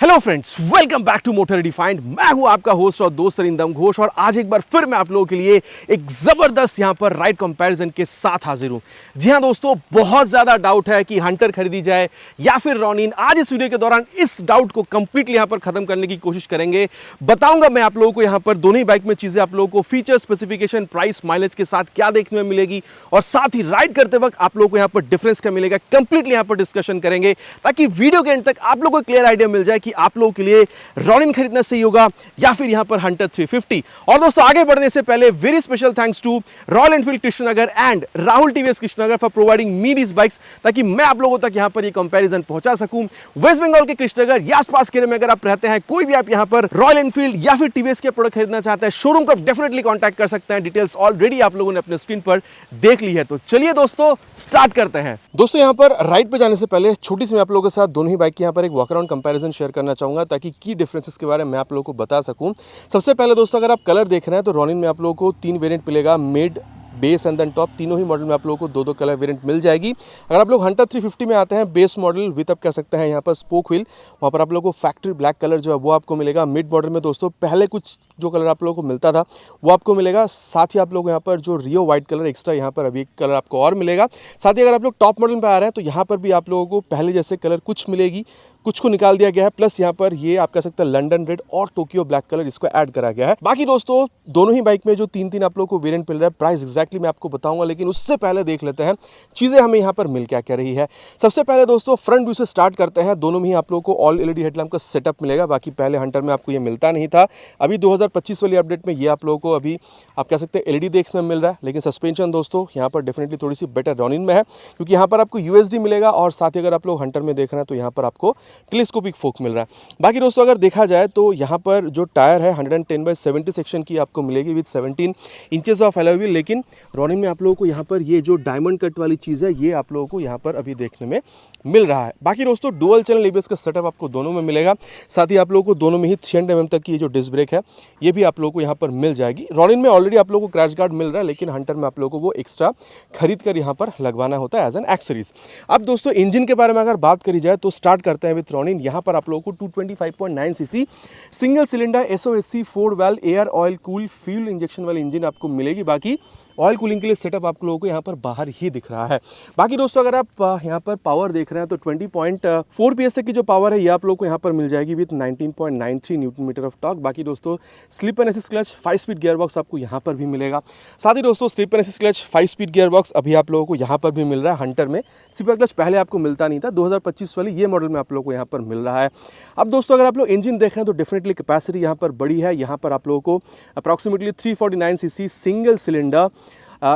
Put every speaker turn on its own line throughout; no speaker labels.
Hello friends, welcome back to Motor Redefined. मैं हूं आपका होस्ट और दोस्त अरिंदम घोष और आज एक बार फिर मैं आप लोगों के लिए एक जबरदस्त यहां पर राइड कंपैरिजन के साथ हाजिर हूं। जी हां दोस्तों, बहुत ज्यादा डाउट है कि हंटर खरीदी जाए या फिर रॉनिन। आज इस वीडियो के दौरान इस डाउट को कंप्लीटली यहां पर खत्म करने की कोशिश करेंगे। बताऊंगा मैं आप लोगों को यहां पर दोनों ही बाइक में चीजें, आप लोगों को फीचर, स्पेसिफिकेशन, प्राइस, माइलेज के साथ क्या देखने में मिलेगी और साथ ही राइड करते वक्त आप लोगों को यहां पर डिफरेंस क्या मिलेगा, कंप्लीटली यहां पर डिस्कशन करेंगे ताकि वीडियो के एंड तक आप लोगों को क्लियर आइडिया मिल जाए कि आप लोगों के लिए रॉनिन खरीदना सही होगा या फिर यहां पर हंटर 350। और दोस्तों, आगे बढ़ने से पहले very special thanks to Royal Enfield Krishnanagar and Rahul TVS Krishnanagar for providing me this bikes, ताकि मैं आप लोगों तक यहां पर ये कंपैरिजन पहुंचा सकूं। वेस्ट बंगाल के कृष्णनगर या आसपास के एरिया में अगर आप रहते हैं, कोई भी आप यहां पर रॉयल एनफील्ड या फिर टीवीएस के प्रोडक्ट खरीदना चाहते हैं, शोरूम को डेफिनेटली कांटेक्ट कर सकते हैं। डिटेल्स ऑलरेडी आप लोगों ने अपने स्क्रीन पर देख ली है। तो चलिए दोस्तों, स्टार्ट करते हैं। दोस्तों, यहां पर राइड पे जाने से पहले छोटी सी मैं आप लोगों के साथ दोनों ही बाइक की यहां पर एक वॉक अराउंड कंपैरिजन शेयर करना चाहूंगा ताकि की डिफरेंसेस के बारे में मैं आप लोगों को बता सकूं। सबसे पहले दोस्तों, अगर आप कलर देख रहे हैं तो रॉनिन में आप लोगों को 3 वेरिएंट मिलेगा, mid, base and then top. तीनों ही मॉडल में आप लोगों को दो कलर वेरिएंट मिल जाएगी। अगर आप लोग हंटर 350 में आते हैं, बेस मॉडल विद आप कह सकते हैं यहाँ पर स्पोक व्हील, वहाँ पर आप लोगों को फैक्ट्री ब्लैक कलर जो है वो आपको मिलेगा। मिड मॉडल में दोस्तों पहले कुछ जो कलर आप लोगों को मिलता था वो आपको मिलेगा। साथ ही आप लोग यहाँ पर जो रियो वाइट कलर एक्स्ट्रा यहाँ पर अभी एक कलर आपको और मिलेगा। साथ ही अगर आप लोग टॉप मॉडल में आ रहे हैं तो यहाँ पर भी आप लोगों को पहले जैसे कलर कुछ मिलेगी, कुछ को निकाल दिया गया है। प्लस यहाँ पर ये आप कह सकते हैं लंदन रेड और टोक्यो ब्लैक कलर इसको ऐड करा गया है। बाकी दोस्तों, दोनों ही बाइक में जो तीन आप लोगों को वेरिएंट मिल रहा है, प्राइस एक्जैक्टली मैं आपको बताऊंगा, लेकिन उससे पहले देख लेते हैं चीजें हमें यहाँ पर मिल क्या क्या रही है। सबसे पहले दोस्तों, फ्रंट व्यू से स्टार्ट करते हैं। दोनों में ही आप लोगों को ऑल एलईडी हेडलैम्प का सेटअप मिलेगा। बाकी पहले हंटर में आपको ये मिलता नहीं था। अभी 2025 वाली अपडेट में ये आप लोगों को अभी आप कह सकते हैं एलईडी देखने में मिल रहा है। लेकिन सस्पेंशन दोस्तों यहाँ पर डेफिनेटली थोड़ी सी बेटर रॉनिन में है, क्योंकि यहाँ पर आपको यूएसडी मिलेगा और साथ ही अगर आप लोग हंटर में देख रहे हैं तो यहाँ पर आपको टेलीस्कोपिक फोक मिल रहा है। बाकी दोस्तों, अगर देखा जाए तो यहाँ पर जो टायर है 110/70 सेक्शन की आपको मिलेगी with 17 inches of alloy wheel. लेकिन रॉनिन में आप लोगों को यहाँ पर ये जो डायमंड कट वाली चीज़ है ये आप लोगों को यहाँ पर अभी देखने में मिल रहा है। बाकी दोस्तों, डुअल चैनल एबीएस का सेटअप आपको दोनों में मिलेगा। साथ ही आप लोगों को दोनों में ही 300 mm तक की ये जो डिस्क ब्रेक है ये भी आप लोगों को यहाँ पर मिल जाएगी। रॉनिन में ऑलरेडी आप लोगों को क्रैश गार्ड मिल रहा है, लेकिन हंटर में आप लोगों को वो एक्स्ट्रा खरीद कर यहाँ पर लगवाना होता है एज एन एक्सेसरीज। अब दोस्तों, इंजन के बारे में अगर बात करी जाए तो स्टार्ट करते हैं विथ रॉनिन। यहाँ पर आप लोगों को 225.9 CC single cylinder SOSC 4 valve air oil cool fuel injection वाली इंजन आपको मिलेगी। बाकी ऑयल कूलिंग के लिए सेटअप आप लोगों को यहाँ पर बाहर ही दिख रहा है। बाकी दोस्तों, अगर आप यहाँ पर पावर देख रहे हैं तो 20.4 PS तक की जो पावर है ये आप लोगों को यहाँ पर मिल जाएगी with 19.93 newton metre of torque. बाकी दोस्तों, slip and assist clutch 5 speed gear box आपको यहाँ पर भी मिलेगा। साथ ही दोस्तों, slip and assist clutch 5 speed gear box अभी आप लोगों को यहाँ पर भी मिल रहा है। हंटर में स्लिपर क्लच पहले आपको मिलता नहीं था, 2025 वाली ये मॉडल में आप लोगों को यहाँ पर मिल रहा है। अब दोस्तों, अगर आप लोग इंजन देख रहे हैं तो डेफिनेटली कैपेसिटी यहाँ पर बड़ी है। यहाँ पर आप लोगों को अप्रॉक्सीमेटली 349 सीसी सिंगल सिलेंडर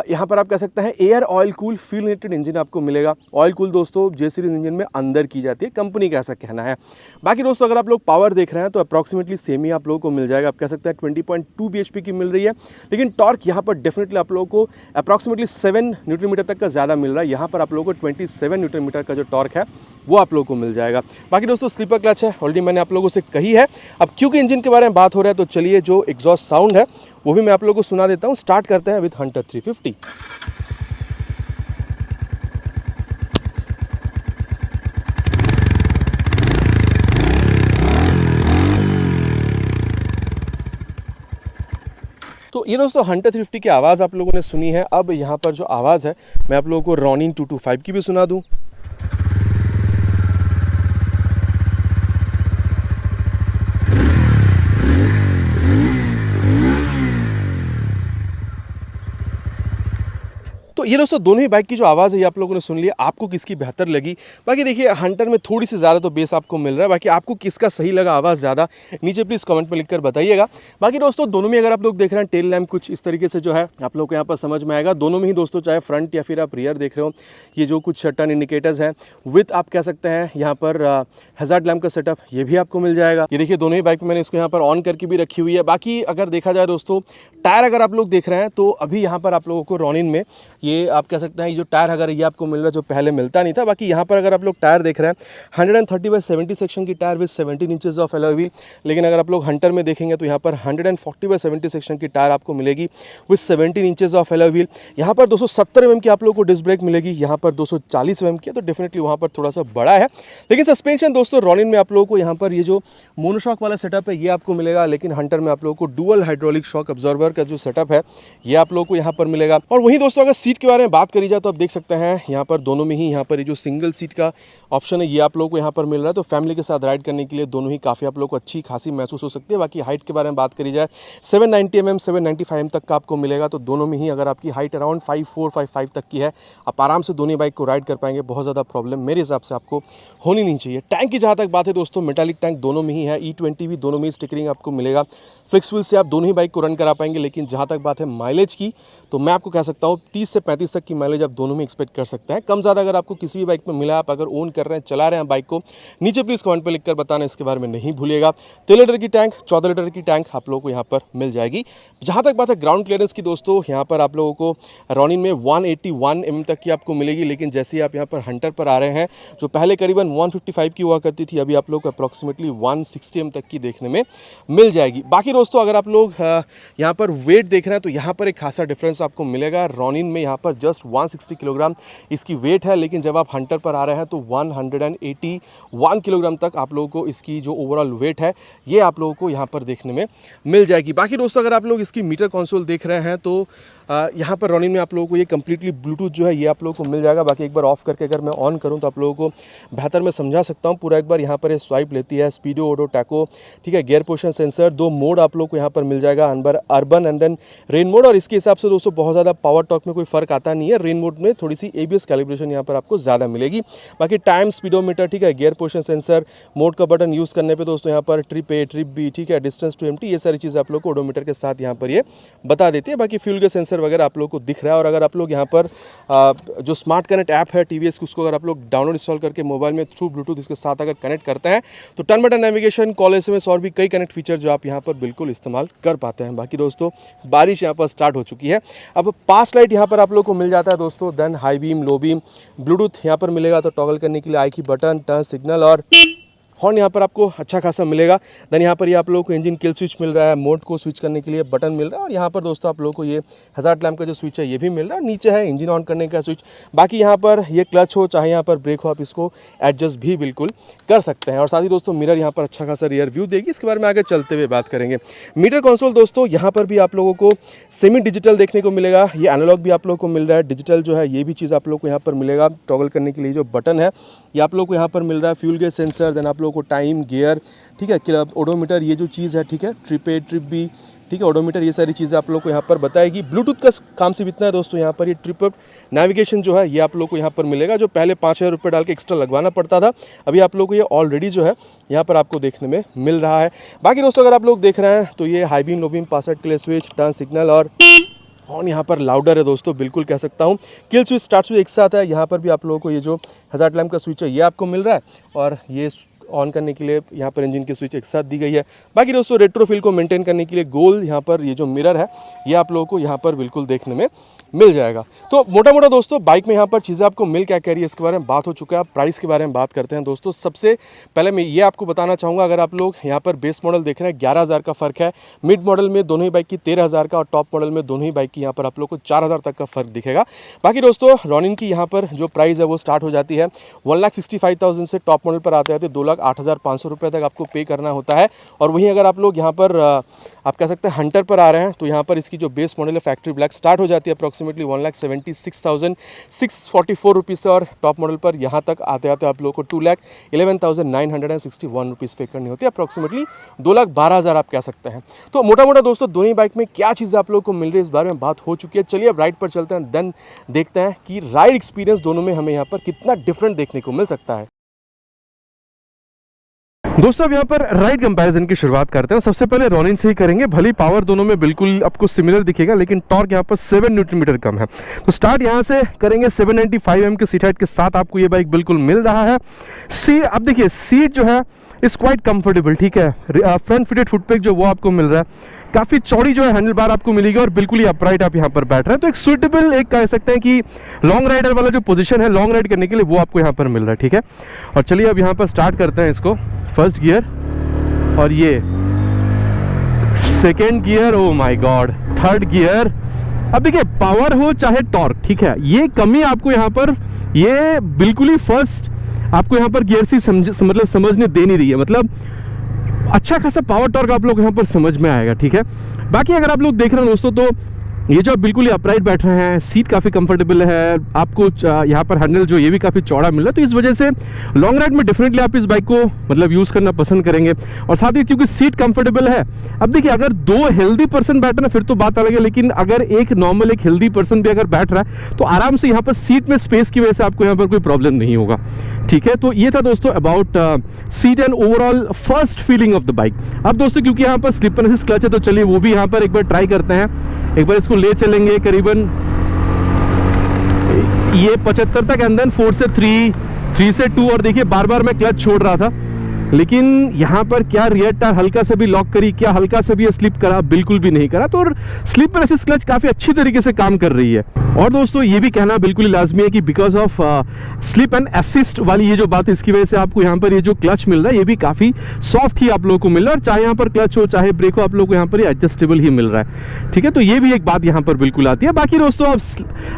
यहाँ पर आप कह सकते हैं air oil cool fuel injected engine आपको मिलेगा। ऑयल कूल दोस्तों जे सीरीज इंजन में अंदर की जाती है, कंपनी का ऐसा कहना है। बाकी दोस्तों, अगर आप लोग पावर देख रहे हैं तो अप्रॉक्सीमेटली सेम ही आप लोगों को मिल जाएगा। आप कह सकते हैं 20.2 bhp की मिल रही है, लेकिन टॉर्क यहाँ पर डेफिनेटली आप लोगों को अप्रॉक्सीमेटली 7 न्यूटन मीटर तक का ज़्यादा मिल रहा है। यहाँ पर आप लोगों को 27 न्यूटन मीटर का जो टॉर्क है वो आप लोगों को मिल जाएगा। बाकी दोस्तों, स्लीपर क्लच है, ऑलरेडी मैंने आप लोगों से कही है। अब क्योंकि इंजन के बारे में बात हो रहा है तो चलिए जो एग्जॉस्ट साउंड है वो भी मैं आप लोगों को सुना देता हूँ। स्टार्ट करते हैं विथ हंटर 350। तो ये दोस्तों हंटर 350 की आवाज़ आप लोगों ने सुनी है। अब यहाँ पर जो आवाज़ है मैं आप लोगों को रॉनिन 225 की भी सुना दूँ। तो ये दोस्तों दोनों ही बाइक की जो आवाज़ है ये आप लोगों ने सुन लिया। आपको किसकी बेहतर लगी? बाकी देखिए, हंटर में थोड़ी सी ज़्यादा तो बेस आपको मिल रहा है। बाकी आपको किसका सही लगा आवाज़ ज़्यादा, नीचे प्लीज़ कमेंट में लिखकर बताइएगा। बाकी दोस्तों, दोनों में अगर आप लोग देख रहे हैं टेल लैम्प कुछ इस तरीके से जो है आप लोग को यहाँ पर समझ में आएगा। दोनों में ही दोस्तों, चाहे फ्रंट या फिर आप रियर देख रहे हो, ये जो कुछ टर्न इंडिकेटर्स हैं विथ आप कह सकते हैं यहाँ पर हैजार्ड लैम्प का सेटअप ये भी आपको मिल जाएगा। ये देखिए, दोनों ही बाइक में मैंने इसको यहाँ पर ऑन करके भी रखी हुई है। बाकी अगर देखा जाए दोस्तों, टायर अगर आप लोग देख रहे हैं तो अभी यहाँ पर आप लोगों को रॉनिन में ये आप कह सकते हैं ये जो टायर अगर ये आपको मिल रहा है जो पहले मिलता नहीं था। बाकी यहाँ पर अगर आप लोग टायर देख रहे हैं 130/70 सेक्शन की tyre with 17 inches of alloy wheel, लेकिन अगर आप लोग हंटर में देखेंगे तो यहाँ पर 140/70 सेक्शन की टायर आपको मिलेगी with 17 inches of alloy wheel. यहाँ पर 270 mm की आप लोगों को डिस्क ब्रेक मिलेगी, यहाँ पर 240 mm की है, तो डेफिनेटली वहाँ पर थोड़ा सा बड़ा है। लेकिन सस्पेंशन दोस्तों रॉनिन में आप लोगों को यहाँ पर ये जो मोनोशॉक वाला सेटअप है ये आपको मिलेगा, लेकिन हंटर में आप लोगों को डुअल हाइड्रोलिक शॉक अब्जॉर्बर का जो सेटअप है ये आप लोगों को यहाँ पर मिलेगा। और वहीं दोस्तों अगर सीट के बारे में बात करी जाए तो आप देख सकते हैं यहाँ पर दोनों में ही यहाँ पर ये जो सिंगल सीट का ऑप्शन है ये आप लोगों को यहाँ पर मिल रहा है, तो फैमिली के साथ राइड करने के लिए दोनों ही काफ़ी आप लोगों को अच्छी खासी महसूस हो सकती है। बाकी हाइट के बारे में बात करी जाए 790 mm 795 mm तक का आपको मिलेगा, तो दोनों में ही अगर आपकी हाइट अराउंड 54-55 तक की है आप आराम से दोनों बाइक को राइड कर पाएंगे। बहुत ज़्यादा प्रॉब्लम मेरे हिसाब से आपको होनी नहीं चाहिए। टैंक की जहाँ तक बात है दोस्तों मेटालिक टैंक दोनों में ही है, E20 भी दोनों में ही स्टिकरिंग आपको मिलेगा। फ्लिक्स व्हील से आप दोनों ही बाइक को रन करा पाएंगे। लेकिन जहाँ तक बात है माइलेज की तो मैं आपको कह सकता हूँ 30 से 35 तक की माइलेज आप दोनों में एक्सपेक्ट कर सकते हैं। कम ज़्यादा अगर आपको किसी भी बाइक में मिला, आप अगर ओन कर रहे हैं चला रहे हैं बाइक को, नीचे प्लीज़ कमेंट पर लिखकर बताना, इसके बारे में नहीं भूलिएगा। 13 लीटर की टैंक 14 लीटर की टैंक आप लोगों को यहाँ पर मिल जाएगी। जहाँ तक बात है ग्राउंड क्लियरेंस की दोस्तों यहाँ पर आप लोगों को रॉनिन में 181 mm तक की आपको मिलेगी, लेकिन जैसे ही आप यहाँ पर हंटर पर आ रहे हैं जो पहले करीबन 155 की हुआ करती थी अभी आप लोग को अप्रॉक्सीमेटली 160 mm तक की देखने में मिल जाएगी। बाकी दोस्तों अगर आप लोग यहाँ पर वेट देख रहे हैं तो यहाँ पर एक खासा डिफरेंस आपको मिलेगा। रॉनिन में यहाँ पर जस्ट 160 किलोग्राम इसकी वेट है, लेकिन जब आप हंटर पर आ रहे हैं तो 181 किलोग्राम तक आप लोगों को इसकी जो ओवरऑल वेट है ये आप लोगों को यहाँ पर देखने में मिल जाएगी। बाकी दोस्तों अगर आप लोग इसकी मीटर कंसोल देख रहे हैं तो यहाँ पर रॉनिन में आप लोगों को ये कम्प्लीटली ब्लूटूथ जो है ये आप लोगों को मिल जाएगा। बाकी एक बार ऑफ करके अगर मैं ऑन करूँ तो आप लोगों को बेहतर मैं समझा सकता हूँ पूरा। एक बार यहाँ पर स्वाइप लेती है, स्पीडो, ऑटो, टैको, ठीक है, गियर पोजिशन सेंसर, 2 मोड आप लोग को यहाँ पर मिल जाएगा, urban and then rain mode. और इसके हिसाब से दोस्तों बहुत ज़्यादा पावर टॉर्क में कोई फर्क आता नहीं है। रेन मोड में थोड़ी सी ABS कैलिब्रेशन यहाँ पर आपको ज़्यादा मिलेगी। बाकी टाइम, स्पीडोमीटर, ठीक है, गियर पोजिशन सेंसर, मोड का बटन यूज़ करने पर दोस्तों यहाँ पर ट्रिप A, ट्रिप B, ठीक है, डिस्टेंस टू एम्प्टी, ये सारी चीज़ आप लोग को ओडोमीटर के साथ यहाँ पर ये बता देती है। बाकी फ्यूल के सेंसर वगैरह आप लोग को दिख रहा है। और अगर आप लोग यहाँ पर जो स्मार्ट कनेक्ट ऐप है TVS उसको अगर आप लोग डाउनलोड इंस्टॉल करके मोबाइल में थ्रू ब्लूटूथ इसके साथ अगर कनेक्ट करते हैं तो turn button navigation, call SMS और भी कई कनेक्ट फीचर जो आप यहाँ पर बिल्कुल इस्तेमाल कर पाते हैं। बाकी दोस्तों बारिश यहाँ पर स्टार्ट हो चुकी है। अब पास लाइट यहाँ पर आप लोग को मिल जाता है दोस्तों, then high beam, low beam, Bluetooth यहाँ पर मिलेगा तो टॉगल करने के लिए आई की बटन, टर्न सिग्नल और हॉर्न यहाँ पर आपको अच्छा खासा मिलेगा। देन यहाँ पर ये आप लोगों को इंजन किल स्विच मिल रहा है, मोड को स्विच करने के लिए बटन मिल रहा है। और यहाँ पर दोस्तों आप लोगों को ये हज़ार्ड लैम्प का जो स्विच है ये भी मिल रहा है। नीचे है इंजन ऑन करने का स्विच। बाकी यहाँ पर ये क्लच हो चाहे यहाँ पर ब्रेक हो आप इसको एडजस्ट भी बिल्कुल कर सकते हैं। और साथ ही दोस्तों मिरर यहाँ पर अच्छा खासा रियर व्यू देगी। इसके बारे में आगे चलते हुए बात करेंगे। मीटर कंसोल दोस्तों यहाँ पर भी आप लोगों को सेमी डिजिटल देखने को मिलेगा। ये एनालॉग भी आप लोगों को मिल रहा है, डिजिटल जो है ये भी चीज़ आप लोगों को यहाँ पर मिलेगा। टॉगल करने के लिए जो बटन है ये आप लोगों को यहाँ पर मिल रहा है। फ्यूल गेज सेंसर, देन आप लोगों को टाइम, गियर, ठीक है, ओडोमीटर, ये जो चीज़ है, ठीक है, ट्रिप A, ट्रिप B, ठीक है, ओडोमीटर, ये सारी चीज़ें आप लोग को यहाँ पर बताएगी। ब्लूटूथ का काम सिर्फ इतना है दोस्तों, यहाँ पर ये ट्रिप नेविगेशन जो है ये आप लोग को यहाँ पर मिलेगा, जो पहले 5,000 रुपये डाल के एक्स्ट्रा लगवाना पड़ता था, अभी आप लोग को ये ऑलरेडी जो है यहाँ पर आपको देखने में मिल रहा है। बाकी दोस्तों अगर आप लोग देख रहे हैं तो ये high beam, low beam, password के लिए स्विच, टर्न सिग्नल और हॉर्न यहाँ पर लाउडर है दोस्तों, बिल्कुल कह सकता हूँ। किल स्विच, स्टार्ट स्विच एक साथ है। यहाँ पर भी आप लोगों को ये जो हज़ार्ड लैम्प का स्विच है ये आपको मिल रहा है और ये ऑन करने के लिए यहाँ पर इंजन की स्विच एक साथ दी गई है। बाकी दोस्तों रेट्रो फील को मेंटेन करने के लिए गोल यहाँ पर ये जो मिरर है ये आप लोगों को यहाँ पर बिल्कुल देखने में मिल जाएगा। तो मोटा मोटा दोस्तों बाइक में यहाँ पर चीज़ें आपको मिल क्या कह रही है इसके बारे में बात हो चुका है। प्राइस के बारे में बात करते हैं दोस्तों। सबसे पहले मैं ये आपको बताना चाहूँगा, अगर आप लोग यहाँ पर बेस मॉडल देख रहे हैं 11,000 का फ़र्क है, मिड मॉडल में दोनों ही बाइक की 13,000 का और टॉप मॉडल में दोनों ही बाइक की यहाँ पर आप लोग को 4,000 तक का फ़र्क दिखेगा। बाकी दोस्तों रॉनिन की यहाँ पर जो प्राइस है वो स्टार्ट हो जाती है 1,65,000 से, टॉप मॉडल पर आते आते 2,08,500 रुपये तक आपको पे करना होता है। और वहीं अगर आप लोग यहाँ पर आप कह सकते हैं हंटर पर आ रहे हैं तो यहाँ पर इसकी जो बेस मॉडल है फैक्ट्री ब्लैक स्टार्ट हो जाती है अप्रॉक्सीमेटली 1,76,644 रुपीज़ से, और टॉप मॉडल पर यहाँ तक आते आते आप लोगों को 2,11,961 रुपीज़ पे करनी होती है, अप्रॉक्सीमेटली 2,12,000 आप कह सकते हैं। तो मोटा मोटा दोस्तों दोनों ही बाइक में क्या चीज़ आप लोगों को मिल रही है इस बारे में बात हो चुकी है। चलिए अब राइड पर चलते हैं, देन देखते हैं कि राइड एक्सपीरियंस दोनों में हमें यहाँ पर कितना डिफरेंट देखने को मिल सकता है। दोस्तों अब यहाँ पर राइड कंपैरिजन की शुरुआत करते हैं। सबसे पहले रॉनिन से ही करेंगे। भली पावर दोनों में बिल्कुल आपको सिमिलर दिखेगा, लेकिन टॉर्क यहाँ पर 7 न्यूटन मीटर कम है। तो स्टार्ट यहाँ से करेंगे 795 mm के सीट हाइट के साथ आपको ये बाइक बिल्कुल मिल रहा है। अब देखिए सीट जो है इज क्वाइट कंफर्टेबल, ठीक है। फ्रंट फिटेड फुटपेग जो वो आपको मिल रहा है, काफ़ी चौड़ी जो है हैंडल बार आपको मिलेगी और बिल्कुल ही अपराइट आप यहाँ पर बैठ रहे हैं। तो एक सुइटेबल, एक कह सकते हैं कि लॉन्ग राइडर वाला जो पोजीशन है लॉन्ग राइड करने के लिए, वो आपको यहाँ पर मिल रहा है, ठीक है। और चलिए अब यहाँ पर स्टार्ट करते हैं इसको। फर्स्ट गियर और ये second gear, oh my God, third gear. अब देखिए, पावर हो चाहे टॉर्क, ठीक है, ये कमी आपको यहाँ पर, ये बिल्कुल ही फर्स्ट आपको यहाँ पर गियर से मतलब समझने दे नहीं रही है। मतलब अच्छा खासा पावर टॉर्क आप लोग यहाँ पर समझ में आएगा, ठीक है। बाकी अगर आप लोग देख रहे हैं दोस्तों, तो ये जो आप बिल्कुल ही अपराइट बैठ रहे हैं, सीट काफ़ी कंफर्टेबल है, आपको यहाँ पर हैंडल जो ये भी काफ़ी चौड़ा मिल रहा है, तो इस वजह से लॉन्ग राइड में डेफिनेटली आप इस बाइक को मतलब यूज़ करना पसंद करेंगे। और साथ ही क्योंकि सीट कंफर्टेबल है, अब देखिए अगर दो हेल्दी पर्सन बैठ रहे हैं फिर तो बात अलग है, लेकिन अगर एक नॉर्मल एक हेल्दी पर्सन भी अगर बैठ रहा है तो आराम से यहाँ पर सीट में स्पेस की वजह से आपको यहाँ पर कोई प्रॉब्लम नहीं होगा, ठीक है। तो ये था दोस्तों about seat and overall first feeling of the bike. अब दोस्तों क्योंकि यहाँ पर स्लिप एंड असिस्ट क्लच है, तो चलिए वो भी यहाँ पर एक बार ट्राई करते हैं। एक बार इसको ले चलेंगे करीबन ये 75 तक, एंड देन 4 से 3, 3 से 2, और देखिए बार बार मैं क्लच छोड़ रहा था, लेकिन यहाँ पर क्या रियर टायर हल्का से भी लॉक करी, क्या हल्का से भी स्लिप करा, बिल्कुल भी नहीं करा। तो स्लिप एंड असिस्ट क्लच काफ़ी अच्छी तरीके से काम कर रही है। और दोस्तों ये भी कहना बिल्कुल ही लाजमी है कि because of slip and assist वाली ये जो बात है, इसकी वजह से आपको यहाँ पर ये जो क्लच मिल रहा है ये भी काफ़ी सॉफ्ट ही आप लोगों को मिल रहा है, और चाहे यहाँ पर क्लच हो चाहे ब्रेक हो, आप लोगों को यहाँ पर एडजस्टेबल ही मिल रहा है, ठीक है। तो ये भी एक बात यहाँ पर बिल्कुल आती है। बाकी दोस्तों अब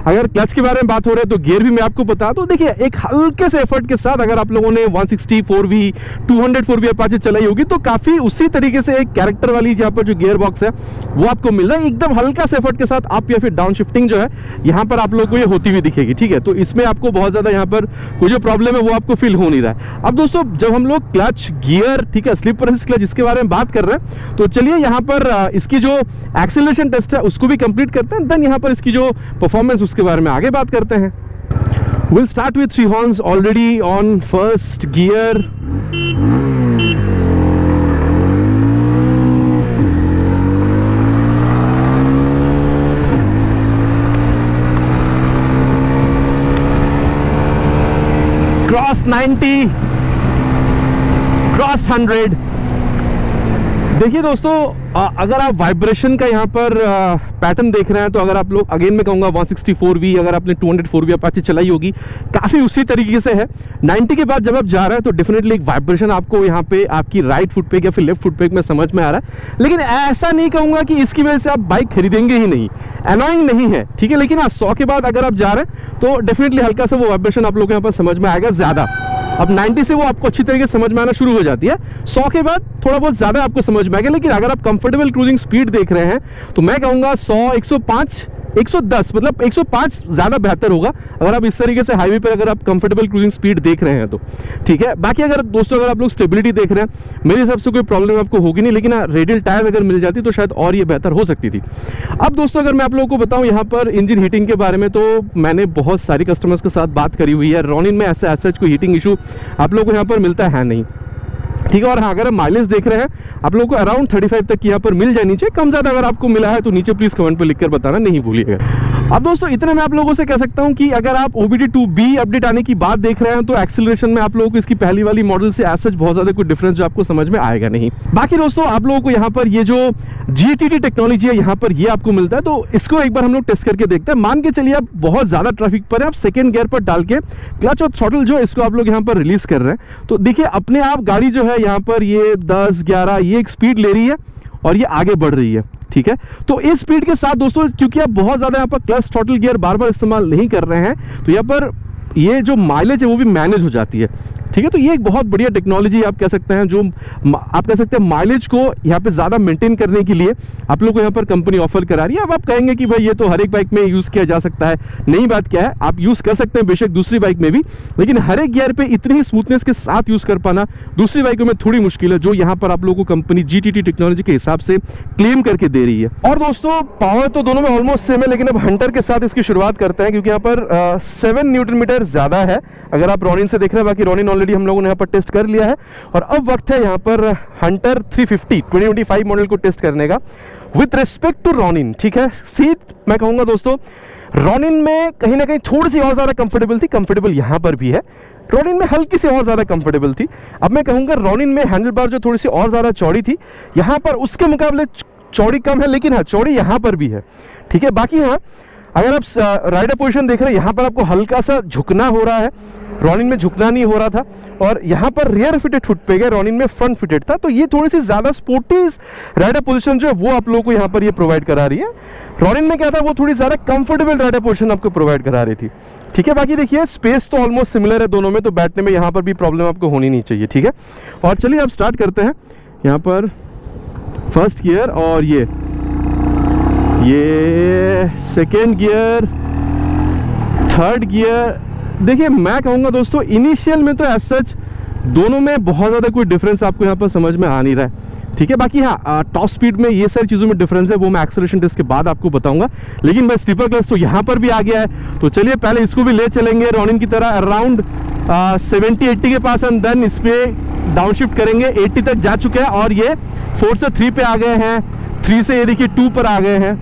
अगर क्लच के बारे में बात हो रही है तो गियर भी मैं आपको बता दूं, देखिए एक हल्के से एफर्ट के साथ अगर आप लोगों ने 164V 204V अपाचे चलाई होगी तो काफी उसी तरीके से एक कैरेक्टर वाली जहाँ पर जो गियर बॉक्स है वो आपको मिल रहा है, एकदम हल्का से एफर्ट के साथ आप, या फिर डाउन शिफ्टिंग जो है यहाँ पर आप लोगों को ये होती हुई दिखेगी, ठीक है। तो इसमें आपको बहुत ज्यादा यहाँ पर कोई जो प्रॉब्लम है वो आपको फील हो नहीं रहा है। अब दोस्तों जब हम लोग क्लच, गियर, ठीक है, स्लिप एंड असिस्ट क्लच इसके बारे में बात कर रहे हैं, तो चलिए यहाँ पर इसकी जो एक्सीलरेशन टेस्ट है उसको भी कंप्लीट करते हैं, देन यहाँ पर इसकी जो परफॉर्मेंस उसके बारे में आगे बात करते हैं। We'll start with 3 horns already on first gear. Cross 90, cross 100. देखिए दोस्तों, अगर आप वाइब्रेशन का यहाँ पर पैटर्न देख रहे हैं तो अगर आप लोग, अगेन मैं कहूँगा 164V, अगर आपने 204V अपाचे चलाई होगी काफ़ी उसी तरीके से है। 90 के बाद जब आप जा रहे हैं तो डेफिनेटली एक वाइब्रेशन आपको यहाँ पे आपकी राइट फुट पे या फिर लेफ्ट फुट पे में समझ में आ रहा है, लेकिन ऐसा नहीं कहूँगा कि इसकी वजह से आप बाइक खरीदेंगे ही नहीं, एनॉइंग नहीं है, ठीक है। लेकिन हाँ, 100 के बाद अगर आप जा रहे हैं तो डेफिनेटली हल्का सा वो वाइब्रेशन आप लोग को यहाँ पर समझ में आएगा ज़्यादा। अब 90 से वो आपको अच्छी तरीके से समझ में आना शुरू हो जाती है, 100 के बाद थोड़ा बहुत ज़्यादा आपको समझ में आएगा। लेकिन अगर आप कंफर्टेबल क्रूजिंग स्पीड देख रहे हैं तो मैं कहूँगा 100, 105, 110, मतलब 105 ज़्यादा बेहतर होगा अगर आप इस तरीके से हाईवे पर अगर आप कंफर्टेबल क्रूजिंग स्पीड देख रहे हैं तो, ठीक है। बाकी अगर दोस्तों अगर आप लोग स्टेबिलिटी देख रहे हैं, मेरे हिसाब से कोई प्रॉब्लम आपको होगी नहीं, लेकिन रेडियल टायर अगर मिल जाती तो शायद और ये बेहतर हो सकती थी। अब दोस्तों अगर मैं आप लोगों को बताऊं यहाँ पर इंजन हीटिंग के बारे में, तो मैंने बहुत सारी कस्टमर्स के साथ बात करी हुई है, रॉनिन में ऐसा सच कोई हीटिंग इशू आप लोगों को यहाँ पर मिलता है नहीं, ठीक है। और हाँ, अगर आप माइलेज देख रहे हैं आप लोगों को अराउंड 35 तक यहाँ पर मिल जानी चाहिए। कम ज़्यादा अगर आपको मिला है तो नीचे प्लीज़ कमेंट पर लिखकर बताना नहीं भूलिएगा। अब दोस्तों इतना मैं आप लोगों से कह सकता हूँ कि अगर आप OBD2B अपडेट आने की बात देख रहे हैं तो एक्सीलरेशन में आप लोगों को इसकी पहली वाली मॉडल से एज सच बहुत ज़्यादा कोई डिफरेंस जो आपको समझ में आएगा नहीं। बाकी दोस्तों आप लोगों को यहाँ पर ये जो GTT टेक्नोलॉजी है यहाँ पर ये आपको मिलता है, तो इसको एक बार हम लोग टेस्ट करके देखते हैं। मान के चलिए आप बहुत ज़्यादा ट्रैफिक पर है, आप सेकेंड गियर पर डाल के क्लच और थ्रॉटल जो इसको आप लोग यहाँ पर रिलीज कर रहे हैं, तो देखिए अपने आप गाड़ी जो है यहाँ पर ये 10, 11 ये एक स्पीड ले रही है और ये आगे बढ़ रही है, ठीक है। तो इस स्पीड के साथ दोस्तों क्योंकि आप बहुत ज़्यादा यहाँ पर क्लच थ्रॉटल गियर बार बार इस्तेमाल नहीं कर रहे हैं, तो यहाँ पर ये जो माइलेज है वो भी मैनेज हो जाती है, ठीक है। तो ये एक बहुत बढ़िया टेक्नोलॉजी आप कह सकते हैं, जो आप कह सकते हैं माइलेज को यहाँ पे ज़्यादा मेंटेन करने के लिए आप लोग को यहाँ पर कंपनी ऑफर करा रही है। अब आप कहेंगे कि भाई ये तो हर एक बाइक में यूज़ किया जा सकता है, नई बात क्या है, आप यूज़ कर सकते हैं बेशक दूसरी बाइक में भी, लेकिन हर एक गियर पे इतनी ही स्मूथनेस के साथ यूज़ कर पाना दूसरी बाइकों में थोड़ी मुश्किल है, जो यहाँ पर आप लोगों को कंपनी GTT टेक्नोलॉजी के हिसाब से क्लेम करके दे रही है। और दोस्तों पावर तो दोनों में ऑलमोस्ट सेम है, लेकिन अब हंटर के साथ इसकी शुरुआत करते हैं, क्योंकि यहाँ पर 7 न्यूटन मीटर गियर ज़्यादा है अगर आप रॉनिन से देख रहे हैं। बाकी रॉनिन ऑलरेडी हम लोगों ने यहाँ पर टेस्ट कर लिया है और अब वक्त है यहाँ पर हंटर 350 2025 मॉडल को टेस्ट करने का विथ रिस्पेक्ट टू रॉनिन। ठीक है, सीट मैं कहूँगा दोस्तों रॉनिन में कहीं ना कहीं थोड़ी सी और ज़्यादा कंफर्टेबल थी, कंफर्टेबल यहाँ पर भी है, रॉनिन में हल्की सी और ज़्यादा कंफर्टेबल थी। अब मैं कहूँगा रॉनिन में हैंडल बार जो थोड़ी सी और ज़्यादा चौड़ी थी, यहाँ पर उसके मुकाबले चौड़ी कम है, लेकिन हाँ चौड़ी यहाँ पर भी है। ठीक है, बाकी हाँ अगर आप राइडर पोजीशन देख रहे हैं यहाँ पर आपको हल्का सा झुकना हो रहा है, रॉनिन में झुकना नहीं हो रहा था और यहाँ पर रियर फिटेड फुट पे गए, रॉनिन में फ्रंट फिटेड था। तो ये थोड़ी सी ज़्यादा स्पोर्टी राइडर पोजीशन जो है वो आप लोगों को यहाँ पर ये प्रोवाइड करा रही है। रॉनिन में क्या था वो थोड़ी ज़्यादा कंफर्टेबल राइडर पोजीशन आपको प्रोवाइड करा रही थी। ठीक है, बाकी देखिए स्पेस तो ऑलमोस्ट सिमिलर है दोनों में, तो बैठने में यहाँ पर भी प्रॉब्लम आपको होनी नहीं चाहिए। ठीक है, और चलिए अब स्टार्ट करते हैं। यहाँ पर फर्स्ट गियर और ये सेकेंड गियर, थर्ड गियर। देखिए मैं कहूँगा दोस्तों इनिशियल में तो एज सच दोनों में बहुत ज़्यादा कोई डिफरेंस आपको यहाँ पर समझ में आ नहीं रहा है। ठीक है, बाकी हाँ टॉप स्पीड में ये सारी चीज़ों में डिफरेंस है, वो मैं एक्सेलरेशन टेस्ट के बाद आपको बताऊंगा। लेकिन मैं स्लीपर क्लच तो यहाँ पर भी आ गया है, तो चलिए पहले इसको भी ले चलेंगे रॉनिन की तरह अराउंड 70-80 के पास, एंड देन इस पर डाउन शिफ्ट करेंगे। 80 तक जा चुके हैं और ये 4 से 3 पे आ गए हैं, 3 से ये देखिए 2 पर आ गए हैं।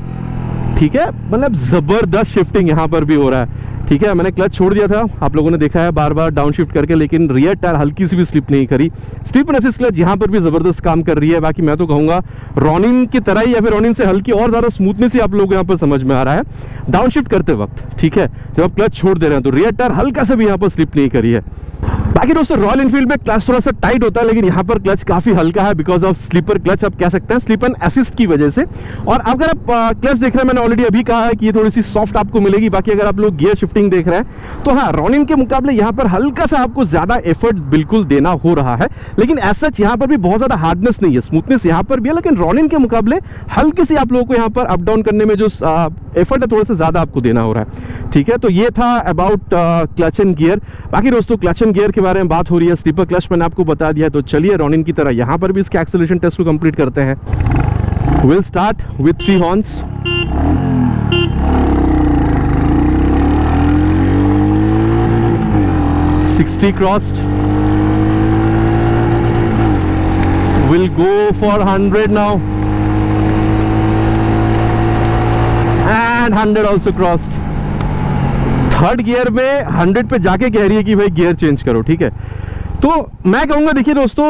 ठीक है, मतलब ज़बरदस्त शिफ्टिंग यहाँ पर भी हो रहा है। ठीक है, मैंने क्लच छोड़ दिया था, आप लोगों ने देखा है बार बार डाउन शिफ्ट करके, लेकिन रियर टायर हल्की सी भी स्लिप नहीं करी। स्लिप एंड असिस्ट क्लच यहाँ पर भी ज़बरदस्त काम कर रही है। बाकी मैं तो कहूँगा रॉनिन की तरह ही या फिर रॉनिन से हल्की और ज़्यादा स्मूथनेस ही आप लोगों को यहाँ पर समझ में आ रहा है डाउन शिफ्ट करते वक्त। ठीक है, जब आप क्लच छोड़ दे रहे हैं तो रियर टायर हल्का से भी यहाँ पर स्लिप नहीं करी है। बाकी दोस्तों रॉयल एनफील्ड में क्लच थोड़ा सा टाइट होता है, लेकिन यहाँ पर क्लच काफी हल्का है बिकॉज ऑफ स्लीपर क्लच, आप कह सकते हैं स्लीप एंड असिस्ट की वजह से। और अगर आप क्लच देख रहे हैं, मैंने ऑलरेडी अभी कहा है कि ये थोड़ी सी सॉफ्ट आपको मिलेगी। बाकी अगर आप लोग गियर शिफ्टिंग देख रहे हैं तो हाँ रॉनिन के मुकाबले यहाँ पर हल्का सा आपको ज्यादा एफर्ट बिल्कुल देना हो रहा है, लेकिन एज सच यहाँ पर भी बहुत ज्यादा हार्डनेस नहीं है, स्मूथनेस यहाँ पर भी है, लेकिन रॉनिन के मुकाबले हल्की सी आप लोगों को यहाँ पर अप डाउन करने में जो एफर्ट है थोड़ा सा ज्यादा आपको देना हो रहा है। ठीक है, तो ये था अबाउट क्लच एंड गियर। बाकी दोस्तों क्लच एंड गियर के बारे में बात हो रही है, स्लीपर क्लच मैंने आपको बता दिया है, तो चलिए रॉनिन की तरह यहाँ पर भी इसके एक्सेलरेशन टेस्ट को कंप्लीट करते हैं। Will start with 3 horns. $60 crossed. We'll go for 100 now. And 100 also crossed. Third gear में 100 पे जाके कह रही है कि भाई गियर चेंज करो। ठीक है, तो मैं कहूँगा देखिए दोस्तों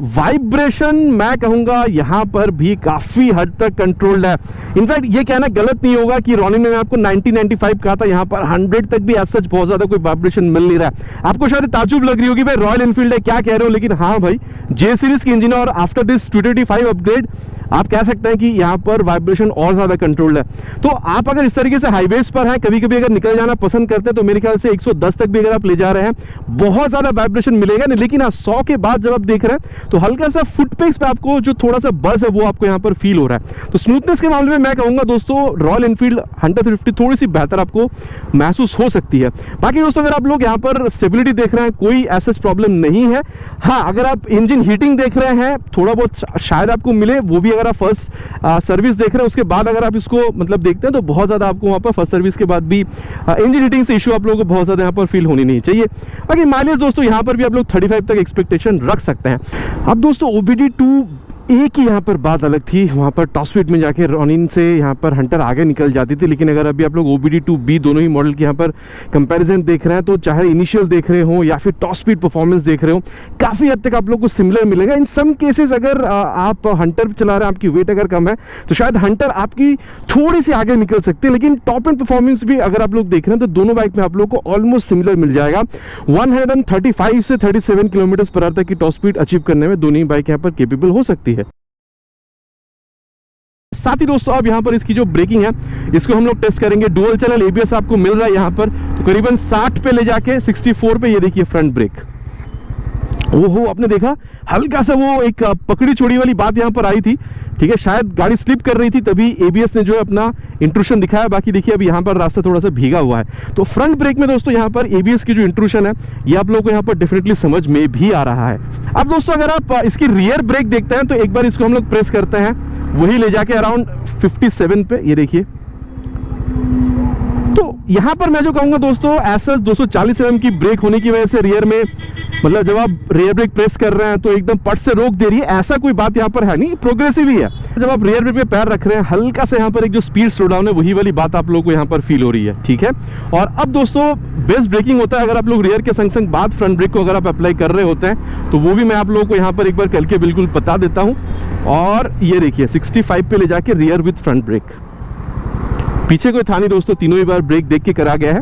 वाइब्रेशन मैं कहूँगा यहाँ पर भी काफ़ी हद तक कंट्रोल्ड है। इनफैक्ट ये कहना गलत नहीं होगा कि रॉनिन में मैं आपको 90-95 कहा था, यहाँ पर 100 तक भी एज सच बहुत ज़्यादा कोई वाइब्रेशन मिल नहीं रहा है। आपको शायद ताजुब लग रही होगी भाई रॉयल एनफील्ड है क्या कह रहे हो, लेकिन हाँ भाई जे सीरीज की इंजन और आफ्टर दिस 225 अपग्रेड आप कह सकते हैं कि यहाँ पर वाइब्रेशन और ज़्यादा कंट्रोल्ड है। तो आप अगर इस तरीके से हाईवेज पर हैं, कभी कभी अगर निकल जाना पसंद करते हैं, तो मेरे ख्याल से 110 तक भी अगर आप ले जा रहे हैं बहुत ज़्यादा वाइब्रेशन मिलेगा नहीं। लेकिन हाँ 100 के बाद जब आप देख रहे हैं तो हल्का सा फुट पेस पे आपको जो थोड़ा सा बज़ है वो आपको यहाँ पर फील हो रहा है। तो स्मूथनेस के मामले में मैं कहूँगा दोस्तों रॉयल एनफील्ड हंटर 350 थोड़ी सी बेहतर आपको महसूस हो सकती है। बाकी दोस्तों अगर आप लोग यहाँ पर स्टेबिलिटी देख रहे हैं कोई ऐसा प्रॉब्लम नहीं है। हाँ अगर आप इंजन हीटिंग देख रहे हैं थोड़ा बहुत शायद आपको मिले, वो भी अगर आप फर्स्ट सर्विस देख रहे हैं उसके बाद अगर आप इसको मतलब देखते हैं तो बहुत ज़्यादा आपको वहाँ पर फर्स्ट सर्विस के बाद भी इंजन हीटिंग से इशू आप लोगों को बहुत ज़्यादा यहाँ पर फील होनी नहीं चाहिए। बाकी माइलेज दोस्तों यहाँ पर भी आप लोग 35 तक एक्सपेक्टेशन रख सकते हैं। अब दोस्तों OBD2 एक ही यहाँ पर बात अलग थी, वहाँ पर टॉप स्पीड में जाके रॉनिन से यहाँ पर हंटर आगे निकल जाती थी। लेकिन अगर अभी आप लोग OBD2B दोनों ही मॉडल की यहाँ पर कंपैरिजन देख रहे हैं तो चाहे इनिशियल देख रहे हो या फिर टॉप स्पीड परफॉर्मेंस देख रहे हो काफ़ी हद तक आप लोग को सिमिलर मिलेगा। इन सम केसेस अगर आप हंटर चला रहे हैं, आपकी वेट अगर कम है तो शायद हंटर आपकी थोड़ी सी आगे निकल सकती है, लेकिन टॉप एंड परफॉर्मेंस भी अगर आप लोग देख रहे हैं तो दोनों बाइक में आप लोग को ऑलमोस्ट सिमिलर मिल जाएगा। 135 से 37 km/h तक की टॉप स्पीड अचीव करने में दोनों ही बाइक यहाँ पर केपेबल हो सकती है। साथ ही दोस्तों अब यहाँ पर इसकी जो ब्रेकिंग है इसको हम लोग टेस्ट करेंगे। डुअल चैनल ABS आपको मिल रहा है यहाँ पर, तो करीबन 60 पे ले जाके 64 पे ये देखिए फ्रंट ब्रेक। ओहो आपने देखा हल्का सा वो एक पकड़ी छोड़ी वाली बात यहाँ पर आई थी। ठीक है, शायद गाड़ी स्लिप कर रही थी तभी ABS ने जो है अपना इंट्रूशन दिखाया। बाकी देखिए अब यहाँ पर रास्ता थोड़ा सा भीगा हुआ है, तो फ्रंट ब्रेक में दोस्तों यहाँ पर ABS की जो इंट्रूशन है ये आप लोगों को यहाँ पर डेफिनेटली समझ में भी आ रहा है। अब दोस्तों अगर आप इसकी रियर ब्रेक देखते हैं तो एक बार इसको हम लोग प्रेस करते हैं, वही ले जाके अराउंड 57 पे ये देखिए। तो यहाँ पर मैं जो कहूँगा दोस्तों, ऐसा 240 mm की ब्रेक होने की वजह से रियर में, मतलब जब आप रियर ब्रेक प्रेस कर रहे हैं तो एकदम पट से रोक दे रही है, ऐसा कोई बात यहाँ पर है नहीं, प्रोग्रेसिव ही है। जब आप रियर ब्रेक पे पैर रख रहे हैं, हल्का से यहाँ पर एक जो स्पीड स्लो डाउन है, वही वाली बात आप लोगों को यहाँ पर फील हो रही है, ठीक है। और अब दोस्तों बेस्ट ब्रेकिंग होता है अगर आप लोग रियर के संग संग बाद फ्रंट ब्रेक को अगर आप अप्लाई कर रहे होते हैं, तो वो भी मैं आप लोगों को यहाँ पर एक बार करके बिल्कुल बता देता हूँ। और ये देखिए 65 पे ले जाके रियर विथ फ्रंट ब्रेक, पीछे कोई था नहीं दोस्तों, तीनों ही बार ब्रेक देख के करा गया है।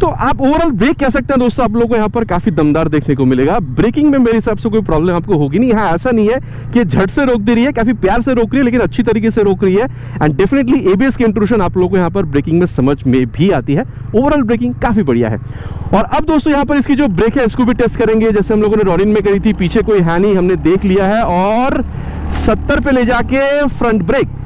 तो आप ओवरऑल ब्रेक कह सकते हैं दोस्तों, आप लोगों को यहाँ पर काफी दमदार देखने को मिलेगा। ब्रेकिंग में मेरे हिसाब से कोई प्रॉब्लम आपको होगी नहीं। हाँ, ऐसा नहीं है कि झट से रोक दे रही है, काफी प्यार से रोक रही है, लेकिन अच्छी तरीके से रोक रही है। एंड डेफिनेटली एबीएस की इंट्रूशन आप लोगों को यहाँ पर ब्रेकिंग में समझ में भी आती है। ओवरऑल ब्रेकिंग काफी बढ़िया है। और अब दोस्तों यहाँ पर इसकी जो ब्रेक है इसको भी टेस्ट करेंगे, जैसे हम लोगों ने रॉनिन में करी थी। पीछे कोई है नहीं, हमने देख लिया है। और 70 पे ले जाके फ्रंट ब्रेक।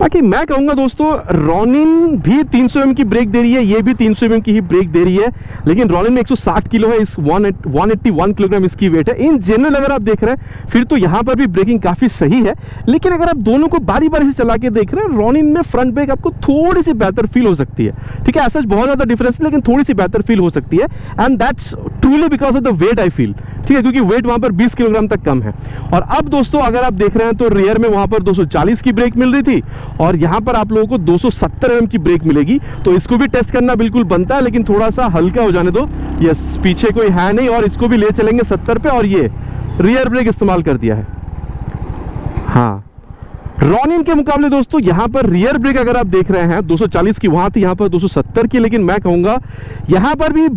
बाकी मैं कहूंगा दोस्तों, रॉनिन भी 300 mm की ब्रेक दे रही है, ये भी 300 mm की ही ब्रेक दे रही है, लेकिन रॉनिन में 160 किलो है, इस 181 किलोग्राम इसकी वेट है। इन जनरल अगर आप देख रहे हैं फिर तो यहाँ पर भी ब्रेकिंग काफी सही है। लेकिन अगर आप दोनों को बारी बारी से चला के देख रहे हैं, रॉनिन में फ्रंट ब्रेक आपको थोड़ी सी बेहतर फील हो सकती है, ठीक है। ऐसा बहुत ज्यादा डिफरेंस नहीं, लेकिन थोड़ी सी बेहतर फील हो सकती है। And that's truly because of the weight I feel, ठीक है, क्योंकि वेट वहां पर 20 किलोग्राम तक कम है। और अब दोस्तों अगर आप देख रहे हैं तो रियर में वहां पर 240 की ब्रेक मिल रही थी और यहां पर आप लोगों को 270 mm की ब्रेक मिलेगी। तो इसको भी टेस्ट करना बिल्कुल बनता है, लेकिन थोड़ा सा हल्का हो जाने दो। यस, पीछे कोई है नहीं और इसको भी ले चलेंगे 70 पे। और ये रियर ब्रेक इस्तेमाल कर दिया है। हाँ, रॉनिन के मुकाबले दोस्तों यहां पर रियर ब्रेक अगर आप देख रहे हैं 240 की वहां थी, यहां पर 270 की। लेकिन मैं कहूंगा यहां पर भी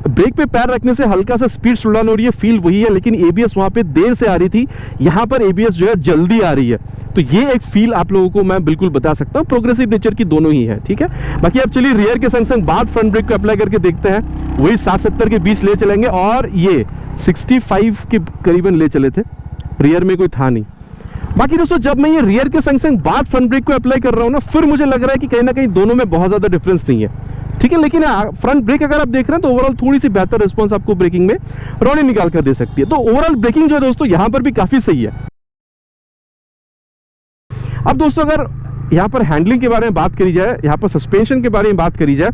ब्रेक पे पैर रखने से हल्का सा स्पीड स्लो डाउन हो रही है, फील वही है, लेकिन एबीएस वहां पे देर से आ रही थी, यहां पर एबीएस जो है जल्दी आ रही है। तो ये एक फील आप लोगों को मैं बिल्कुल बता सकता हूं, प्रोग्रेसिव नेचर की दोनों ही है, ठीक है। बाकी अब चलिए रियर के संग संग बाद फ्रंट ब्रेक को अप्लाई करके देखते हैं। वही 60-70 के बीच ले चलेंगे और ये 65 के करीबन ले चले थे, रियर में कोई था नहीं। बाकी दोस्तों जब मैं ये रियर के संग संग बाद फ्रंट ब्रेक को अप्लाई कर रहा हूं ना, फिर मुझे लग रहा है कि कहीं ना कहीं दोनों में बहुत ज्यादा डिफरेंस नहीं है, ठीक है। लेकिन फ्रंट ब्रेक अगर आप देख रहे हैं तो ओवरऑल थोड़ी सी बेहतर रिस्पांस आपको ब्रेकिंग में रॉनिन निकाल कर दे सकती है। तो ओवरऑल ब्रेकिंग जो है दोस्तों यहां पर भी काफी सही है। अब दोस्तों अगर यहाँ पर हैंडलिंग के बारे में बात करी जाए, यहाँ पर सस्पेंशन के बारे में बात करी जाए,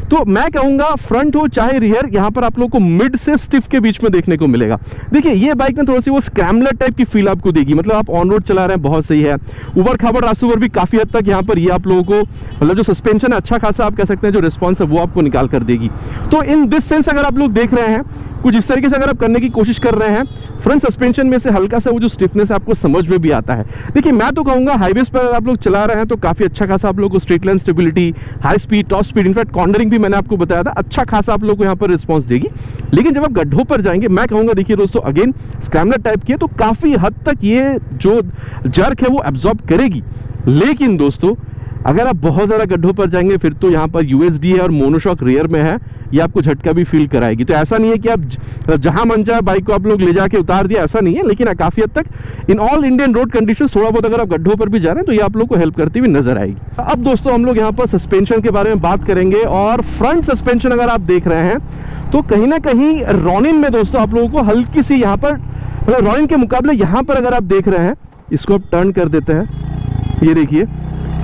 तो मैं कहूंगा फ्रंट हो चाहे रियर, यहाँ पर आप लोगों को मिड से स्टिफ के बीच में देखने को मिलेगा। देखिए ये बाइक ना थोड़ी सी वो स्क्रैम्बलर टाइप की फील आपको देगी, मतलब आप ऑन रोड चला रहे हैं बहुत सही है। उबड़ खाबड़ रास्तों पर भी काफी हद तक यहाँ पर ये आप लोगों को, मतलब जो सस्पेंशन है अच्छा खासा आप कह सकते हैं, जो रिस्पॉन्स है वो आपको निकाल कर देगी। तो इन दिस सेंस अगर आप लोग देख रहे हैं कुछ इस तरीके से अगर आप करने की कोशिश कर रहे हैं, फ्रंट सस्पेंशन में से हल्का सा वो जो स्टिफनेस आपको समझ में भी आता है। देखिए मैं तो कहूंगा हाईवेज पर आप लोग चला रहे हैं तो काफी अच्छा खासा आप लोग को straight line stability, high speed, top speed, in fact cornering भी मैंने आपको बताया था, अच्छा खासा आप लोग को यहाँ पर रिस्पॉन्स देगी। लेकिन जब आप गड्ढों पर जाएंगे, मैं कहूंगा देखिए दोस्तों अगेन स्क्रैम्बलर टाइप की है, तो काफी हद तक ये जो जर्क है वो एब्जॉर्ब करेगी। लेकिन दोस्तों अगर आप बहुत ज़्यादा गड्ढों पर जाएंगे फिर तो यहाँ पर यूएसडी है और मोनोशॉक रियर में है, ये आपको झटका भी फील कराएगी। तो ऐसा नहीं है कि आप जहां मन चाहे बाइक को आप लोग ले जाके उतार दिया, ऐसा नहीं है। लेकिन काफ़ी हद तक in all Indian road conditions थोड़ा बहुत अगर आप गड्ढों पर भी जा रहे हैं तो ये आप लोग को हेल्प करती हुई नजर आएगी। अब दोस्तों हम लोग यहाँ पर सस्पेंशन के बारे में बात करेंगे। और फ्रंट सस्पेंशन अगर आप देख रहे हैं तो कहीं ना कहीं रॉनिन में दोस्तों आप लोगों को हल्की सी यहाँ पर, मतलब रॉनिन के मुकाबले यहाँ पर अगर आप देख रहे हैं, इसको आप टर्न कर देते हैं, ये देखिए।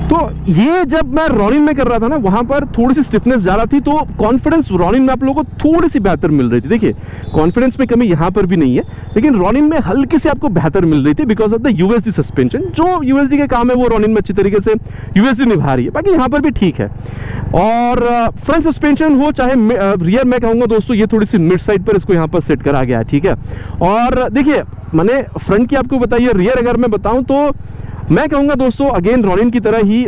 तो ये जब मैं रॉनिन में कर रहा था ना, वहां पर थोड़ी सी स्टिफनेस ज्यादा थी, तो कॉन्फिडेंस रॉनिन में आप लोगों को थोड़ी सी बेहतर मिल रही थी। देखिए कॉन्फिडेंस में कमी यहां पर भी नहीं है, लेकिन रॉनिन में हल्की सी आपको बेहतर मिल रही थी because of the USD suspension. जो यूएसडी के काम है वो रॉनिन में अच्छी तरीके से यूएसडी निभा रही है, बाकी यहाँ पर भी ठीक है। और फ्रंट सस्पेंशन हो चाहे रियर, मैं कहूँगा दोस्तों ये थोड़ी सी मिड साइड पर इसको यहाँ पर सेट करा गया है, ठीक है। और देखिए मैंने फ्रंट की आपको बताइए, रियर अगर मैं बताऊँ तो मैं कहूंगा दोस्तों अगेन रॉनिन की तरह ही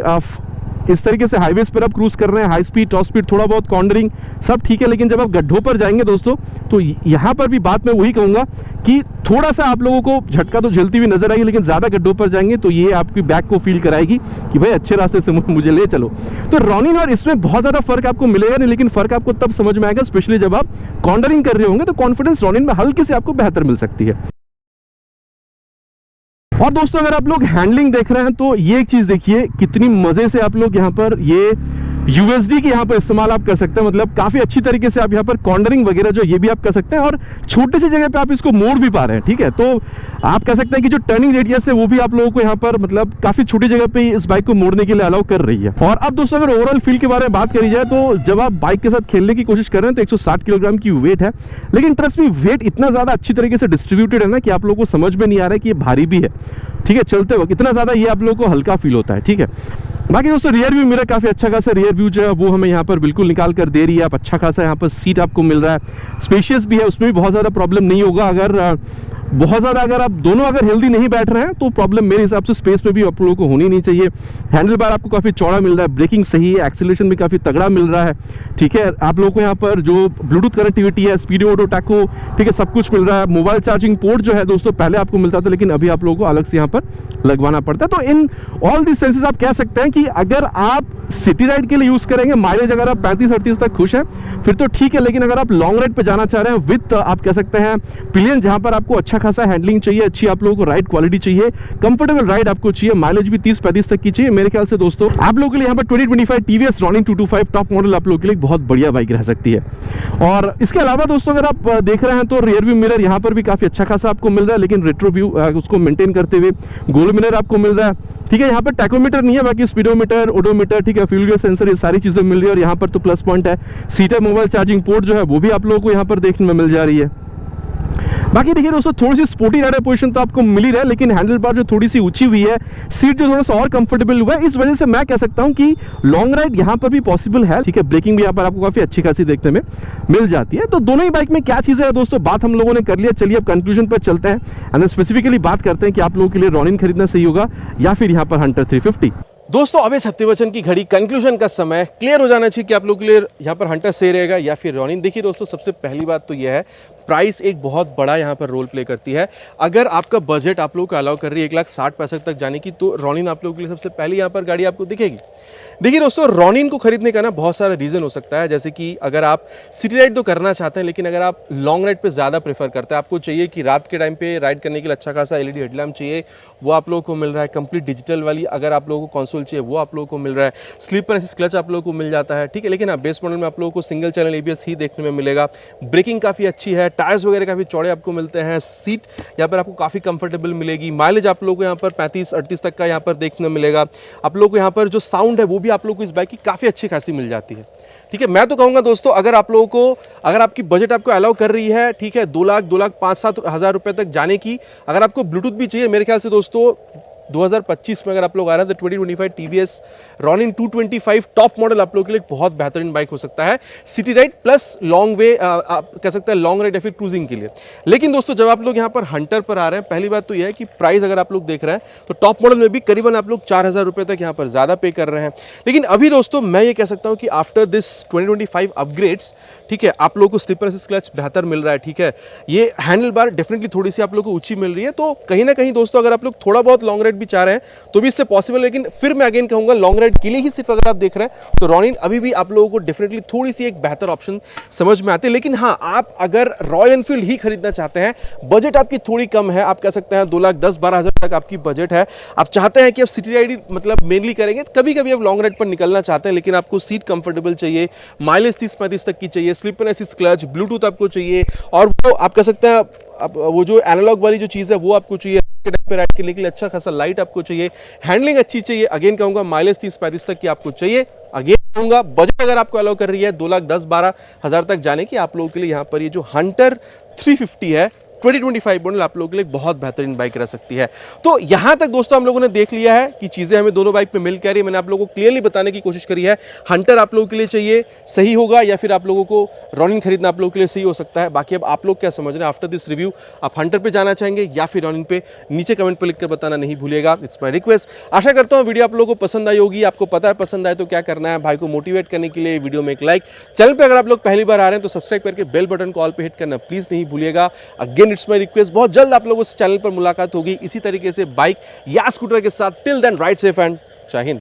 इस तरीके से हाईवेज पर आप क्रूज कर रहे हैं, हाई स्पीड, टॉप स्पीड, थोड़ा बहुत कॉर्नरिंग सब ठीक है। लेकिन जब आप गड्ढों पर जाएंगे दोस्तों तो यहाँ पर भी बात मैं वही कहूंगा कि थोड़ा सा आप लोगों को झटका तो झेलती हुई नजर आएगी, लेकिन ज्यादा गड्ढों पर जाएंगे तो ये आपकी बैक को फील कराएगी कि भाई अच्छे रास्ते से मुझे ले चलो। तो रॉनिन और इसमें बहुत ज्यादा फर्क आपको मिलेगा नहीं, लेकिन फर्क आपको तब समझ में आएगा स्पेशली जब आप कॉर्नरिंग कर रहे होंगे, तो कॉन्फिडेंस रॉनिन में हल्के से आपको बेहतर मिल सकती है। और दोस्तों अगर आप लोग हैंडलिंग देख रहे हैं तो ये एक चीज देखिए कितनी मजे से आप लोग यहाँ पर ये यूएसडी की यहाँ पर इस्तेमाल आप कर सकते हैं, मतलब काफी अच्छी तरीके से आप यहाँ पर कॉर्नरिंग वगैरह जो ये भी आप कर सकते हैं और छोटी सी जगह पे आप इसको मोड़ भी पा रहे हैं। ठीक है, तो आप कह सकते हैं कि जो टर्निंग रेडियस है वो भी आप लोगों को यहाँ पर मतलब काफी छोटी जगह पे इस बाइक को मोड़ने के लिए अलाउ कर रही है। और अब दोस्तों अगर ओवरऑल फील के बारे में बात करी जाए तो जब आप बाइक के साथ खेलने की कोशिश कर रहे हैं तो 160 किलोग्राम की वेट है, लेकिन ट्रस्ट मी वेट इतना ज्यादा अच्छी तरीके से डिस्ट्रीब्यूटेड है ना कि आप लोगों को समझ में नहीं आ रहा है कि ये भारी भी है। ठीक है, चलते वक्त इतना ज्यादा ये आप लोगों को हल्का फील होता है। ठीक है, बाकी दोस्तों रियर व्यू मिरर काफी अच्छा खासा रियर व्यू जो है वो हमें यहाँ पर बिल्कुल निकाल कर दे रही है। आप अच्छा खासा यहाँ पर सीट आपको मिल रहा है, स्पेशियस भी है, उसमें भी बहुत ज्यादा प्रॉब्लम नहीं होगा। अगर बहुत ज़्यादा अगर आप दोनों अगर हेल्दी नहीं बैठ रहे हैं तो प्रॉब्लम मेरे हिसाब से स्पेस में भी आप लोगों को होनी नहीं चाहिए। हैंडल बार आपको काफ़ी चौड़ा मिल रहा है, ब्रेकिंग सही है, एक्सीलरेशन भी काफ़ी तगड़ा मिल रहा है। ठीक है, आप लोगों को यहाँ पर जो ब्लूटूथ कनेक्टिविटी है, स्पीडो ऑटो टैको, ठीक है, सब कुछ मिल रहा है। मोबाइल चार्जिंग पोर्ट जो है दोस्तों पहले आपको मिलता था, लेकिन अभी आप लोगों को अलग से यहाँ पर लगवाना पड़ता है। तो इन ऑल दिस सेंसेस आप कह सकते हैं कि अगर आप सिटी राइड के लिए यूज करेंगे, माइलेज अगर आप 35-38 तक खुश हैं फिर तो ठीक है, लेकिन अगर आप लॉन्ग राइड पे जाना चाह रहे हैं विद आप कह सकते हैं पिलियन, जहां पर आपको अच्छा खासा हैंडलिंग चाहिए, अच्छी आप लोगों को राइड क्वालिटी चाहिए, कंफर्टेबल राइड आपको चाहिए, माइलेज भी 30-35 तक की चाहिए, मेरे ख्याल से दोस्तों आप लोगों के लिए यहाँ पर 2025 टीवीएस रॉनिन 225 टॉप मॉडल आप लोगों के लिए बहुत बढ़िया बाइक रह सकती है। और इसके अलावा दोस्तों अगर आप देख रहे हैं तो रियर व्यू मिरर यहाँ पर भी काफी अच्छा खासा आपको मिल रहा है, लेकिन रेट्रो व्यू उसको मेंटेन करते हुए गोल्ड मिरर आपको मिल रहा है। ठीक है, यहाँ पर टैकोमीटर नहीं है, बाकी स्पीडोमीटर, ओडोमीटर, ठीक है, फ्यूल गैस सेंसर, ये सारी चीजें मिल रही है। और यहाँ पर तो प्लस पॉइंट है सीटा मोबाइल चार्जिंग पोर्ट जो है वो भी आप लोगों को यहाँ पर देखने में मिल जा रही है। बाकी देखिए दोस्तों थोड़ी सी स्पोर्टी राइडर पोजीशन तो आपको मिल ही रहा है, लेकिन हैंडल बार जो थोड़ी सी ऊंची हुई है, सीट जो थोड़ा सा और कंफर्टेबल हुआ है, इस वजह से मैं कह सकता हूं कि लॉन्ग राइड यहां पर भी पॉसिबल है। ठीक है, ब्रेकिंग भी यहां पर आपको काफी अच्छी खासी देखने में मिल जाती है। तो दोनों ही बाइक में क्या चीजें है दोस्तों, बात हम लोगों ने कर लिया। चलिए अब कंक्लूजन पर चलते हैं एंड स्पेसिफिकली बात करते हैं कि आप लोगों के लिए रॉनिन खरीदना सही होगा या फिर यहाँ पर हंटर 350। दोस्तों अब सत्यवचन की घड़ी कंक्लूजन का समय क्लियर हो जाना चाहिए कि आप लोगों के लिए यहाँ पर हंटर सही रहेगा या फिर रॉनिन। देखिए दोस्तों सबसे पहली बात तो यह है प्राइस एक बहुत बड़ा यहाँ पर रोल प्ले करती है। अगर आपका बजट आप लोगों को अलाउ कर रही है 1,60,65 तक जाने की, तो रॉनिन आप लोगों के लिए सबसे पहले यहाँ पर गाड़ी आपको दिखेगी। देखिए दोस्तों रॉनिन को खरीदने का ना बहुत सारा रीजन हो सकता है, जैसे कि अगर आप सिटी राइड तो करना चाहते हैं लेकिन अगर आप लॉन्ग राइड पे ज़्यादा प्रेफर करते हैं, आपको चाहिए कि रात के टाइम पे राइड करने के लिए अच्छा खासा एलईडी हेडलैम्प चाहिए, वो आप लोगों को मिल रहा है। कंप्लीट डिजिटल वाली अगर आप लोगों को कंसोल चाहिए वो आप लोगों को मिल रहा है। स्लीपर असिस्ट क्लच आप लोगों को मिल जाता है। ठीक है, लेकिन आप बेस मॉडल में आप लोगों को सिंगल चैनल एबीएस ही देखने में मिलेगा। ब्रेकिंग काफ़ी अच्छी है, टायर्स वगैरह काफ़ी चौड़े आपको मिलते हैं, सीट यहाँ पर आपको काफ़ी कंफर्टेबल मिलेगी। माइलेज आप लोगों को यहाँ पर 35-38 तक का यहाँ पर देखने मिलेगा। आप लोगों को यहाँ पर जो साउंड है वो भी आप लोगों को इस बाइक की काफ़ी अच्छी खासी मिल जाती है। ठीक है, मैं तो कहूँगा दोस्तों अगर आप लोगों को, अगर आपकी बजट आपको अलाउ कर रही है, ठीक है, 2 लाख 5-7 हज़ार रुपए तक जाने की, अगर आपको ब्लूटूथ भी चाहिए, मेरे ख्याल से दोस्तों 2025 में अगर आप लोग आ रहे हैं तो 2025 टीवीएस रॉनिन 225 टॉप मॉडल आप लोगों के लिए बहुत बेहतरीन बाइक हो सकता है city ride plus long way, आप कह सकते हैं लॉन्ग राइड या फिर क्रूजिंग के लिए। लेकिन दोस्तों जब आप लोग यहाँ पर हंटर पर आ रहे हैं, पहली बात तो यह है कि प्राइस अगर आप लोग देख रहे हैं तो टॉप मॉडल में भी करीबन आप लोग 4,000 रुपये तक यहाँ पर ज़्यादा पे कर रहे हैं। लेकिन अभी दोस्तों मैं ये कह सकता हूँ कि आफ्टर दिस 2025 अपग्रेड्स, ठीक है, आप लोगों को स्लीपर असिस्ट क्लच बेहतर मिल रहा है। ठीक है, ये हैंडल बार डेफिनेटली थोड़ी सी आप लोगों को ऊंची मिल रही है, तो कहीं ना कहीं दोस्तों अगर आप लोग थोड़ा बहुत लॉन्ग राइड भी चाह रहे हैं तो भी इससे पॉसिबल। लेकिन फिर मैं अगेन कहूंगा लॉन्ग राइड के लिए ही सिर्फ अगर आप देख रहे हैं तो रॉनिन अभी भी आप लोगों को डेफिनेटली थोड़ी सी एक बेहतर ऑप्शन समझ में आती है। लेकिन हाँ, आप अगर रॉयल एनफील्ड ही खरीदना चाहते हैं, बजट आपकी थोड़ी कम है, आप कह सकते हैं 2,10,12 हज़ार तक आपकी बजट है, आप चाहते हैं कि आप सिटी राइड मतलब मेनली करेंगे, कभी कभी आप लॉन्ग राइड पर निकलना चाहते हैं लेकिन आपको सीट कंफर्टेबल चाहिए, माइलेज 30-35 तक की चाहिए, स्लीपर असिस्ट क्लच, ब्लूटूथ आपको चाहिए, और वो आप कह सकते हैं वो जो एनालॉग वाली जो चीज़ है वो आपको चाहिए, पे राइड करने के लिए अच्छा खासा लाइट आपको चाहिए, हैंडलिंग अच्छी चाहिए, अगेन कहूंगा माइलेज 30-35 तक की आपको चाहिए, अगेन कहूंगा बजट अगर आपको अलाउ कर रही है 2,10,12 हज़ार तक जाने की, आप लोगों के लिए यहाँ पर ये जो हंटर 350 है 2025 मॉडल आप लोगों के लिए बहुत बेहतरीन बाइक रह सकती है। तो यहां तक दोस्तों हम लोगों ने देख लिया है कि चीजें हमें दोनों बाइक पे मिल के आ रही है। मैंने आप लोगों को क्लियरली बताने की कोशिश करी है, हंटर आप लोगों के लिए चाहिए सही होगा या फिर आप लोगों को रॉनिन खरीदना आप लोगों के लिए सही हो सकता है। बाकी अब आप लोग क्या समझ रहे हैं आफ्टर दिस रिव्यू, आप हंटर पे जाना चाहेंगे या फिर रॉनिन पे, नीचे कमेंट पर लिखकर बताना नहीं भूलिएगा, इट्स माय रिक्वेस्ट। आशा करता हूँ वीडियो आप लोगों को पसंद आई होगी। आपको पता है पसंद आए तो क्या करना है, भाई को मोटिवेट करने के लिए वीडियो में एक लाइक, चैनल पे अगर आप लोग पहली बार आ रहे हैं तो सब्सक्राइब करके बेल बटन को ऑल पे हिट करना प्लीज नहीं भूलिएगा। अगेन इट्स माय रिक्वेस्ट, बहुत जल्द आप लोगों से चैनल पर मुलाकात होगी इसी तरीके से बाइक या स्कूटर के साथ। Till then ride safe and जय हिंद।